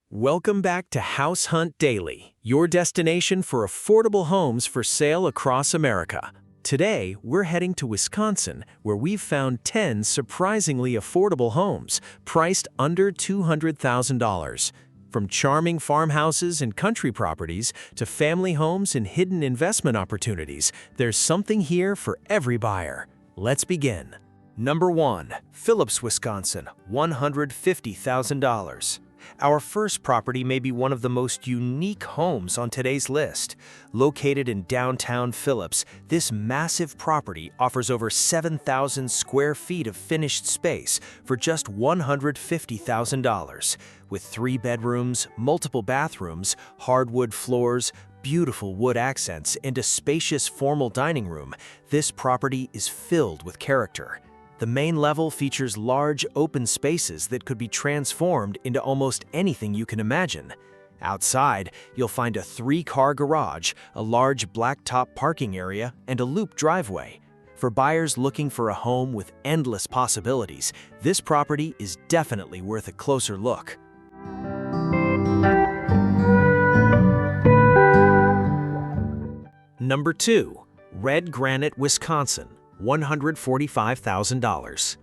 Welcome back to House Hunt Daily, your destination for affordable homes for sale across America. Today, we're heading to Wisconsin, where we've found 10 surprisingly affordable homes priced under $200,000. From charming farmhouses and country properties to family homes and hidden investment opportunities, there's something here for every buyer. Let's begin. Number 1. Phillips, Wisconsin, $150,000. Our first property may be one of the most unique homes on today's list. Located in downtown Phillips, this massive property offers over 7,000 square feet of finished space for just $150,000. With 3 bedrooms, multiple bathrooms, hardwood floors, beautiful wood accents, and a spacious formal dining room, this property is filled with character. The main level features large open spaces that could be transformed into almost anything you can imagine. Outside, you'll find a 3-car garage, a large blacktop parking area, and a loop driveway. For buyers looking for a home with endless possibilities, this property is definitely worth a closer look. Number 2. Red Granite, Wisconsin, $145,000.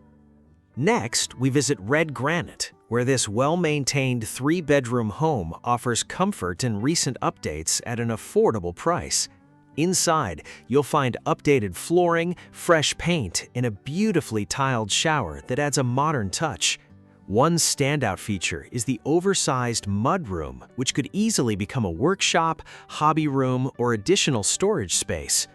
Next, we visit Red Granite, where this well-maintained 3-bedroom home offers comfort and recent updates at an affordable price. Inside, you'll find updated flooring, fresh paint, and a beautifully tiled shower that adds a modern touch. One standout feature is the oversized mudroom, which could easily become a workshop, hobby room, or additional storage space.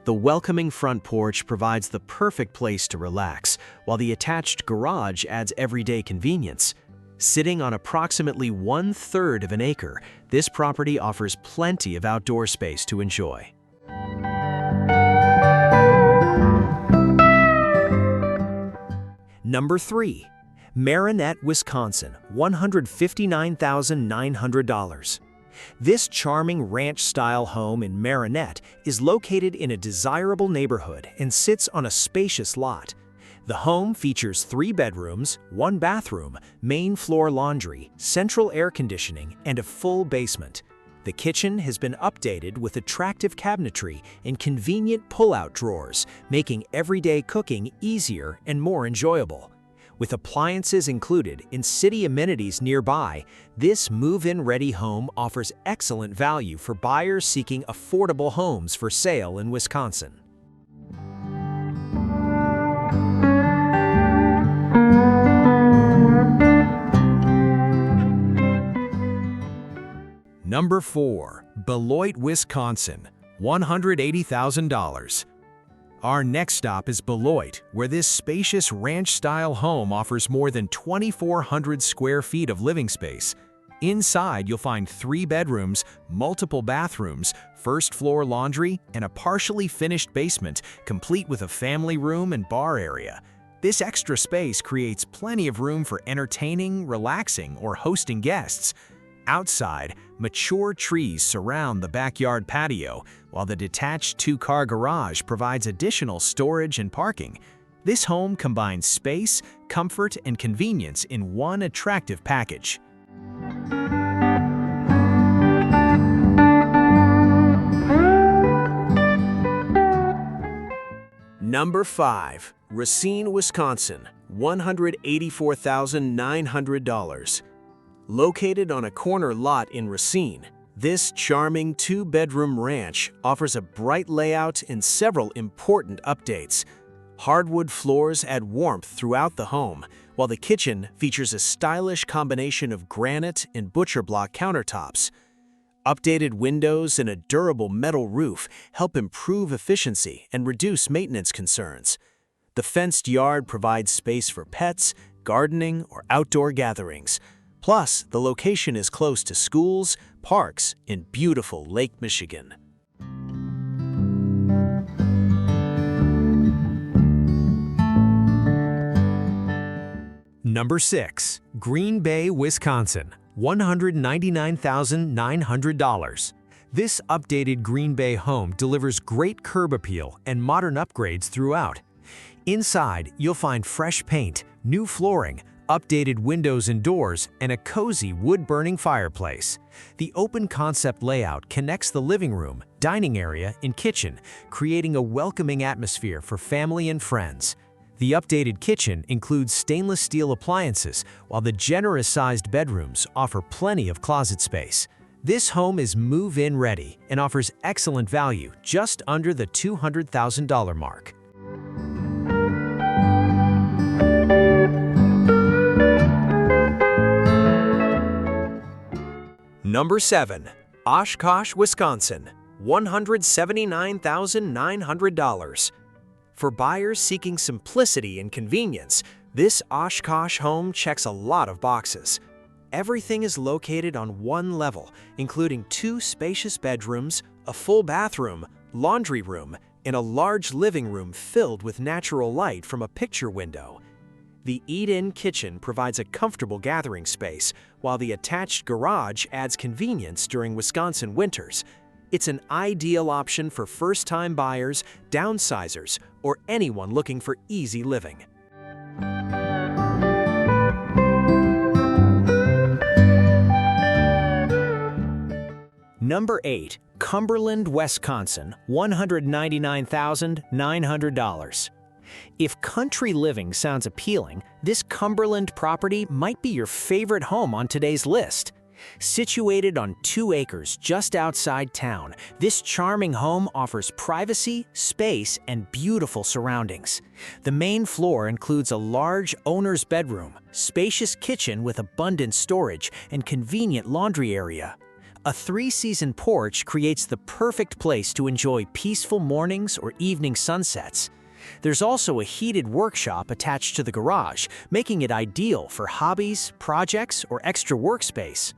The welcoming front porch provides the perfect place to relax, while the attached garage adds everyday convenience. Sitting on approximately 1/3 of an acre, this property offers plenty of outdoor space to enjoy. Number 3. Marinette, Wisconsin, $159,900. This charming ranch-style home in Marinette is located in a desirable neighborhood and sits on a spacious lot. The home features 3 bedrooms, 1 bathroom, main floor laundry, central air conditioning, and a full basement. The kitchen has been updated with attractive cabinetry and convenient pull-out drawers, making everyday cooking easier and more enjoyable. With appliances included and city amenities nearby, this move-in-ready home offers excellent value for buyers seeking affordable homes for sale in Wisconsin. Number 4. Beloit, Wisconsin, $180,000. Our next stop is Beloit, where this spacious ranch-style home offers more than 2,400 square feet of living space. Inside, you'll find 3 bedrooms, multiple bathrooms, first-floor laundry, and a partially finished basement, complete with a family room and bar area. This extra space creates plenty of room for entertaining, relaxing, or hosting guests. Outside, mature trees surround the backyard patio, while the detached 2-car garage provides additional storage and parking. This home combines space, comfort, and convenience in one attractive package. Number 5. Racine, Wisconsin, $184,900. Located on a corner lot in Racine, this charming 2-bedroom ranch offers a bright layout and several important updates. Hardwood floors add warmth throughout the home, while the kitchen features a stylish combination of granite and butcher block countertops. Updated windows and a durable metal roof help improve efficiency and reduce maintenance concerns. The fenced yard provides space for pets, gardening, or outdoor gatherings. Plus, the location is close to schools, parks, and beautiful Lake Michigan. Number 6. Green Bay, Wisconsin, $199,900. This updated Green Bay home delivers great curb appeal and modern upgrades throughout. Inside, you'll find fresh paint, new flooring, updated windows and doors, and a cozy wood-burning fireplace. The open-concept layout connects the living room, dining area, and kitchen, creating a welcoming atmosphere for family and friends. The updated kitchen includes stainless steel appliances, while the generous-sized bedrooms offer plenty of closet space. This home is move-in ready and offers excellent value just under the $200,000 mark. Number 7. Oshkosh, Wisconsin, $179,900. For buyers seeking simplicity and convenience, this Oshkosh home checks a lot of boxes. Everything is located on one level, including 2 spacious bedrooms, a full bathroom, laundry room, and a large living room filled with natural light from a picture window. The eat-in kitchen provides a comfortable gathering space, while the attached garage adds convenience during Wisconsin winters. It's an ideal option for first-time buyers, downsizers, or anyone looking for easy living. Number 8. Cumberland, Wisconsin, $199,900. If country living sounds appealing, this Cumberland property might be your favorite home on today's list. Situated on 2 acres just outside town, this charming home offers privacy, space, and beautiful surroundings. The main floor includes a large owner's bedroom, spacious kitchen with abundant storage, and convenient laundry area. A 3-season porch creates the perfect place to enjoy peaceful mornings or evening sunsets. There's also a heated workshop attached to the garage, making it ideal for hobbies, projects, or extra workspace.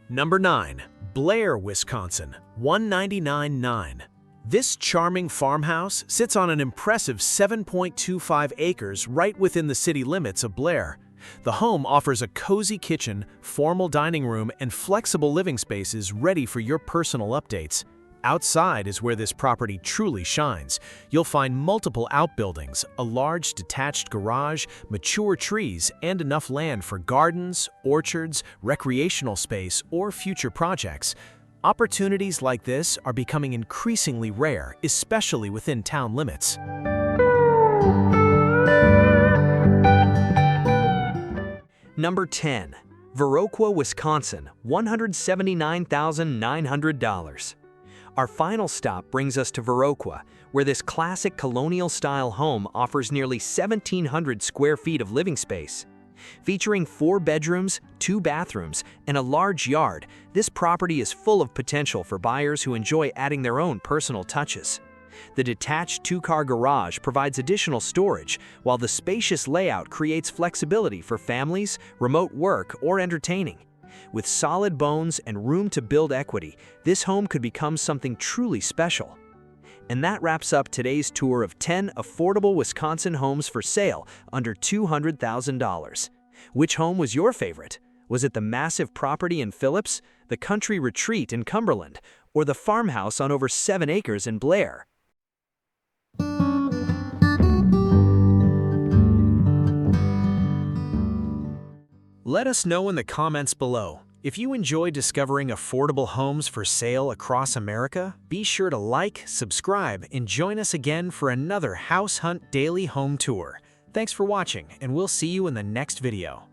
Number 9. Blair, Wisconsin, $199,900. This charming farmhouse sits on an impressive 7.25 acres right within the city limits of Blair. The home offers a cozy kitchen, formal dining room, and flexible living spaces ready for your personal updates. Outside is where this property truly shines. You'll find multiple outbuildings, a large detached garage, mature trees, and enough land for gardens, orchards, recreational space, or future projects. Opportunities like this are becoming increasingly rare, especially within town limits. Number 10. Viroqua, Wisconsin, $179,900. Our final stop brings us to Viroqua, where this classic colonial-style home offers nearly 1,700 square feet of living space. Featuring 4 bedrooms, 2 bathrooms, and a large yard, this property is full of potential for buyers who enjoy adding their own personal touches. The detached 2-car garage provides additional storage, while the spacious layout creates flexibility for families, remote work, or entertaining. With solid bones and room to build equity, this home could become something truly special. And that wraps up today's tour of 10 affordable Wisconsin homes for sale under $200,000. Which home was your favorite? Was it the massive property in Phillips, the country retreat in Cumberland, or the farmhouse on over 7 acres in Blair? Let us know in the comments below. If you enjoy discovering affordable homes for sale across America, be sure to like, subscribe, and join us again for another House Hunt Daily Home Tour. Thanks for watching, and we'll see you in the next video.